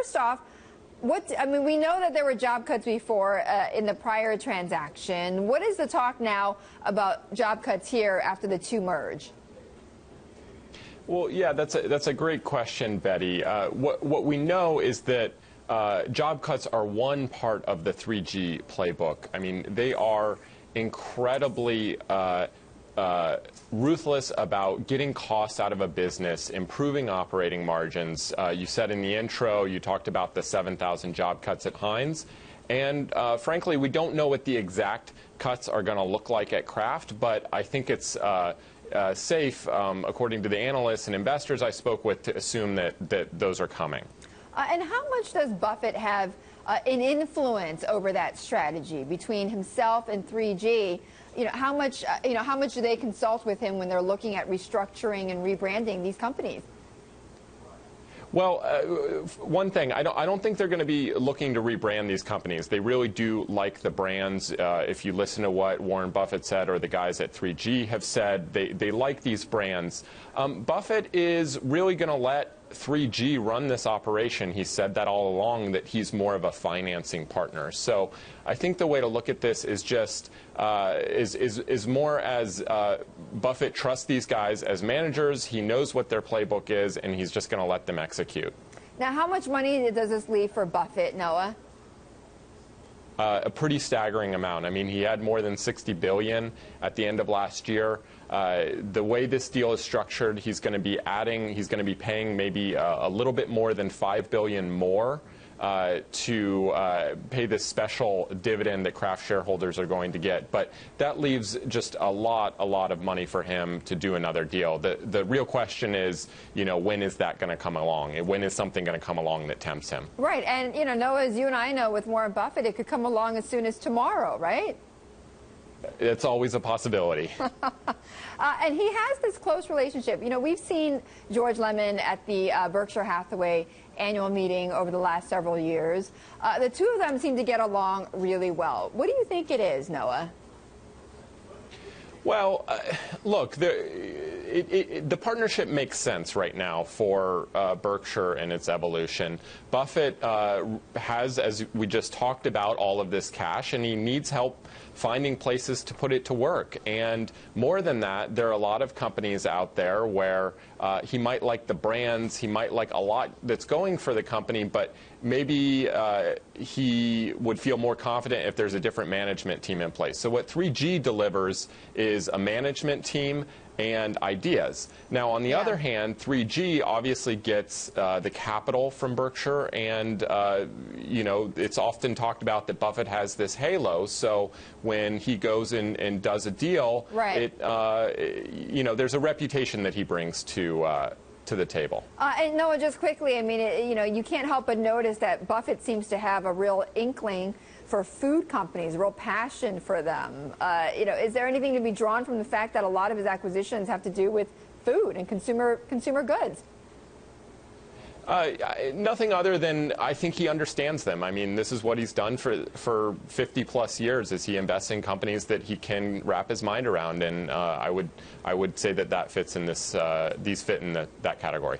first off, we know that there were job cuts before in the prior transaction. What is the talk now about job cuts here after the two merge? Well, yeah, that's a great question, Betty. What we know is that job cuts are one part of the 3G playbook. I mean, they are incredibly ruthless about getting costs out of a business, improving operating margins. You said in the intro, you talked about the 7,000 job cuts at Heinz. And frankly, we don't know what the exact cuts are going to look like at Kraft, but I think it's safe, according to the analysts and investors I spoke with, to assume that those are coming. And how much does Buffett have an influence over that strategy between himself and 3G? How much do they consult with him when they're looking at restructuring and rebranding these companies? Well, one thing, I don't think they're going to be looking to rebrand these companies. They really do like the brands. If you listen to what Warren Buffett said or the guys at 3G have said, they like these brands. Buffett is really going to let 3G run this operation. He said that all along, that he's more of a financing partner. So I think the way to look at this is just is more as Buffett trusts these guys as managers. He knows what their playbook is, and he's just going to let them execute. Now, how much money does this leave for Buffett, Noah? A pretty staggering amount. I mean, he had more than $60 billion at the end of last year. The way this deal is structured, he's going to be paying maybe a little bit more than $5 billion more to pay this special dividend that Kraft shareholders are going to get. But that leaves just a lot of money for him to do another deal. The real question is, when is that going to come along? And when is something going to come along that tempts him? Right. And, Noah, as you and I know with Warren Buffett, it could come along as soon as tomorrow, right? It's always a possibility. And he has this close relationship. We've seen George Lemon at the Berkshire Hathaway annual meeting over the last several years. The two of them seem to get along really well. What do you think it is, Noah? Well, look, the partnership makes sense right now for Berkshire and its evolution. Buffett has, as we just talked about, all of this cash, and he needs help finding places to put it to work. And more than that, there are a lot of companies out there where he might like the brands, he might like a lot that's going for the company, but maybe he would feel more confident if there's a different management team in place. So what 3G delivers is a management team and ideas. Now, on the other hand, 3G obviously gets the capital from Berkshire, and it's often talked about that Buffett has this halo. So when he goes and does a deal, right, there's a reputation that he brings to the table. And Noah, just quickly, I mean, you can't help but notice that Buffett seems to have a real inkling for food companies, a real passion for them. Is there anything to be drawn from the fact that a lot of his acquisitions have to do with food and consumer goods? Nothing other than I think he understands them. I mean, this is what he's done for 50+ years, is he invests in companies that he can wrap his mind around, and I would say that fits in this. These fit in that category.